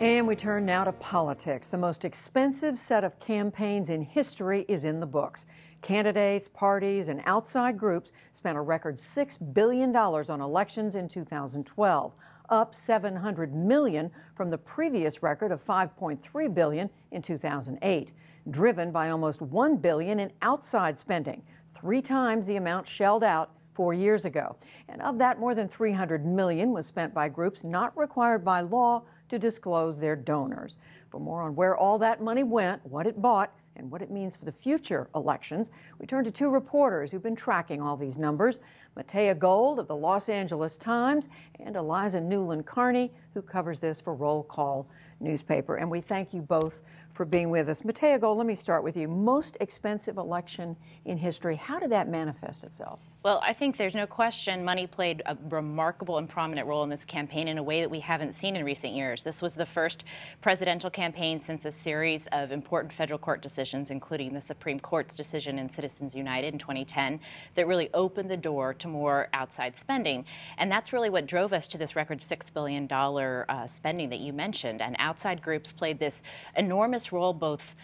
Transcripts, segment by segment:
And we turn now to politics. The most expensive set of campaigns in history is in the books. Candidates, parties, and outside groups spent a record $6 billion on elections in 2012, up $700 million from the previous record of $5.3 billion in 2008, driven by almost $1 billion in outside spending, 3 times the amount shelled out 4 years ago. And of that, more than $300 million was spent by groups not required by law to disclose their donors. For more on where all that money went, what it bought, and what it means for the future elections, we turn to 2 reporters who've been tracking all these numbers, Matea Gold of the Los Angeles Times and Eliza Newland Carney, who covers this for Roll Call newspaper. And we thank you both for being with us. Matea Gold, let me start with you. Most expensive election in history. How did that manifest itself? Well, I think there's no question money played a remarkable and prominent role in this campaign in a way that we haven't seen in recent years. This was the first presidential campaign since a series of important federal court decisions, including the Supreme Court's decision in Citizens United in 2010, that really opened the door to more outside spending. And that's really what drove us to this record $6 billion spending that you mentioned. And outside groups played this enormous role, both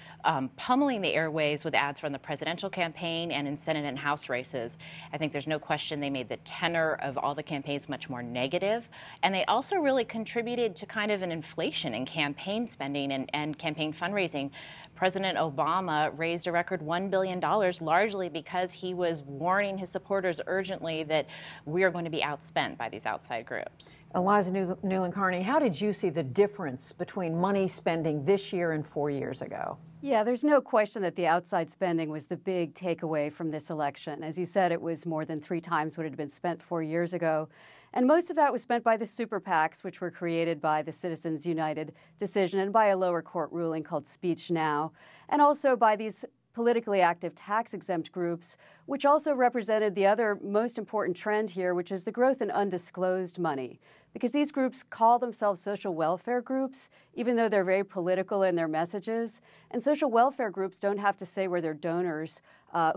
pummeling the airwaves with ads from the presidential campaign and in Senate and House races. I think there's no question they made the tenor of all the campaigns much more negative. And they also really contributed to kind of an inflation in campaign spending and campaign fundraising. President Obama raised a record $1 billion, largely because he was warning his supporters urgently that we are going to be outspent by these outside groups. Eliza Newland Carney, how did you see the difference between money spending this year and 4 years ago? Yeah, there's no question that the outside spending was the big takeaway from this election. As you said, it was more than 3 times what had been spent 4 years ago. And most of that was spent by the super PACs, which were created by the Citizens United decision and by a lower court ruling called Speech Now, and also by these politically active tax-exempt groups, which also represented the other most important trend here, which is the growth in undisclosed money. Because these groups call themselves social welfare groups, even though they're very political in their messages. And social welfare groups don't have to say where their donors,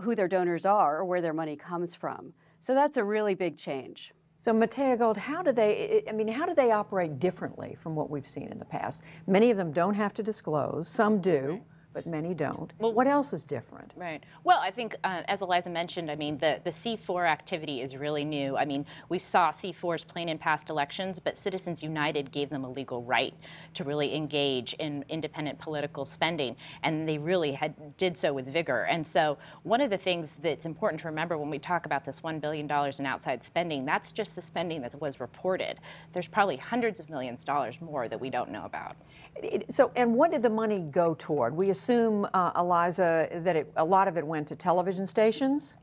who their donors are or where their money comes from. So that's a really big change. So Matea Gold, how do they operate differently from what we've seen in the past? Many of them don't have to disclose, some do, but many don't. Well, what else is different? Right. Well, I think, as Eliza mentioned, I mean, the C4 activity is really new. I mean, we saw C4s playing in past elections, but Citizens United gave them a legal right to really engage in independent political spending, and they really did so with vigor. And so one of the things that's important to remember when we talk about this $1 billion in outside spending, that's just the spending that was reported. There's probably hundreds of millions of dollars more that we don't know about. So, and what did the money go toward? We assume, Eliza, that a lot of it went to television stations?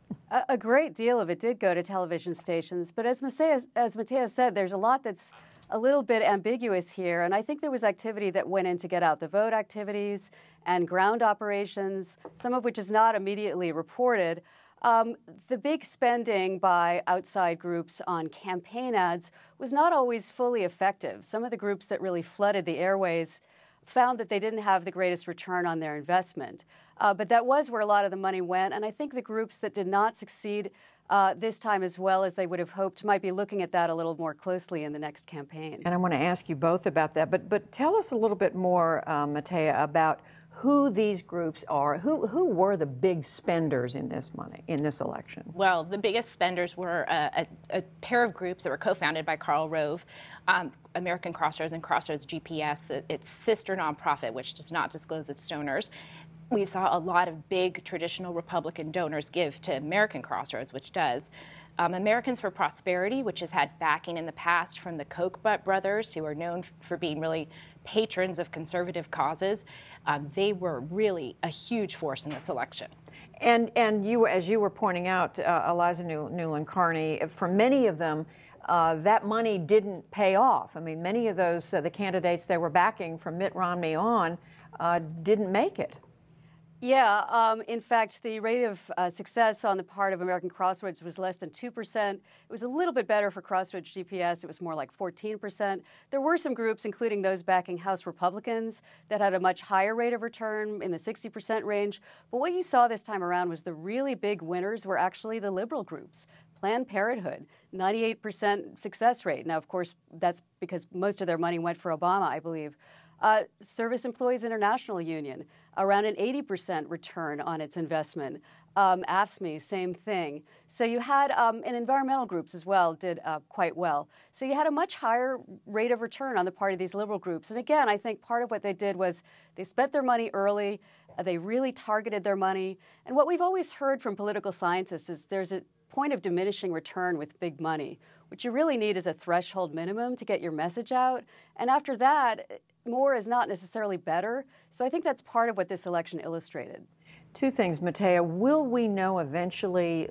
A great deal of it did go to television stations, but as Matea said, there's a lot that's a little bit ambiguous here, and I think there was activity that went in to get out the vote activities and ground operations, some of which is not immediately reported. The big spending by outside groups on campaign ads was not always fully effective. Some of the groups that really flooded the airways found that they didn't have the greatest return on their investment. But that was where a lot of the money went, and I think the groups that did not succeed this time as well as they would have hoped might be looking at that a little more closely in the next campaign. And I want to ask you both about that, but tell us a little bit more, Matea, about who these groups are. Who were the big spenders in this election? Well, the biggest spenders were a pair of groups that were co-founded by Karl Rove, American Crossroads and Crossroads GPS, its sister nonprofit, which does not disclose its donors. We saw a lot of big traditional Republican donors give to American Crossroads, which does. Americans for Prosperity, which has had backing in the past from the Koch brothers, who are known for being really patrons of conservative causes. They were really a huge force in this election. And you, as you were pointing out, Eliza Newland Carney, for many of them, that money didn't pay off. I mean, many of those, the candidates they were backing from Mitt Romney on, didn't make it. Yeah, in fact, the rate of success on the part of American Crossroads was less than 2%. It was a little bit better for Crossroads GPS. It was more like 14%. There were some groups, including those backing House Republicans, that had a much higher rate of return in the 60% range. But what you saw this time around was the really big winners were actually the liberal groups. Planned Parenthood, 98% success rate. Now, of course, that's because most of their money went for Obama, I believe. Service Employees International Union, around an 80% return on its investment. AFSCME, same thing. So you had, and environmental groups as well did quite well. So you had a much higher rate of return on the part of these liberal groups. And again, I think part of what they did was they spent their money early, they really targeted their money. And what we've always heard from political scientists is there's a point of diminishing return with big money. What you really need is a threshold minimum to get your message out. And after that, more is not necessarily better. So I think that's part of what this election illustrated. Two things, Matea. Will we know eventually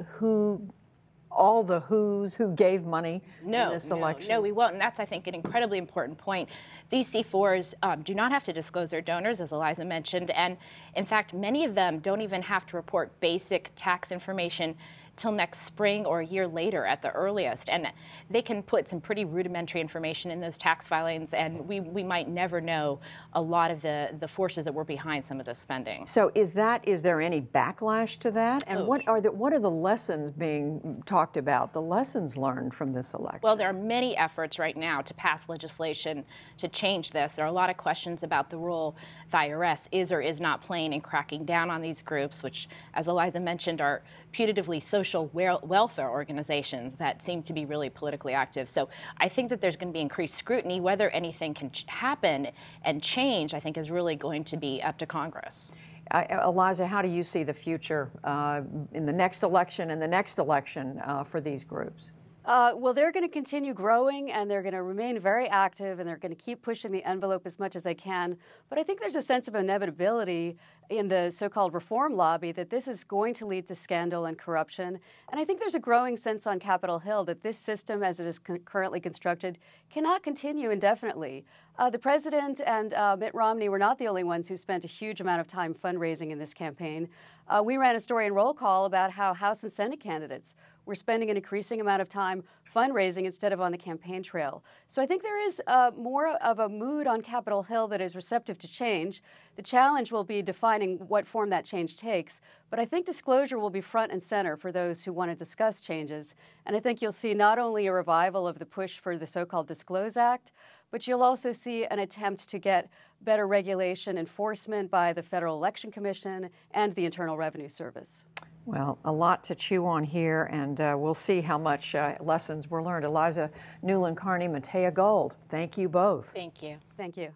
all the who's who gave money in this election? No, we won't. And that's, I think, an incredibly important point. These C4s do not have to disclose their donors, as Eliza mentioned. And in fact, many of them don't even have to report basic tax information till next spring or a year later at the earliest. And they can put some pretty rudimentary information in those tax filings, and we might never know a lot of the forces that were behind some of the spending. So is there any backlash to that? And what are the lessons being talked about, the lessons learned from this election? Well, there are many efforts right now to pass legislation to change this. There are a lot of questions about the role the IRS is or is not playing in cracking down on these groups, which, as Eliza mentioned, are putatively social welfare organizations that seem to be really politically active. So I think that there's going to be increased scrutiny. Whether anything can happen and change, I think, is really going to be up to Congress. Eliza, how do you see the future in the next election and the next election for these groups? Well, they're going to continue growing, and they're going to remain very active, and they're going to keep pushing the envelope as much as they can. But I think there's a sense of inevitability in the so-called reform lobby that this is going to lead to scandal and corruption. And I think there's a growing sense on Capitol Hill that this system, as it is currently constructed, cannot continue indefinitely. The president and Mitt Romney were not the only ones who spent a huge amount of time fundraising in this campaign. We ran a story in Roll Call about how House and Senate candidates were spending an increasing amount of time fundraising instead of on the campaign trail. So I think there is more of a mood on Capitol Hill that is receptive to change. The challenge will be defining what form that change takes. But I think disclosure will be front and center for those who want to discuss changes. And I think you'll see not only a revival of the push for the so-called Disclose Act, but you'll also see an attempt to get better regulation enforcement by the Federal Election Commission and the Internal Revenue Service. Well, a lot to chew on here, and we'll see how much lessons were learned. Eliza Newland Carney, Matea Gold, thank you both. Thank you. Thank you.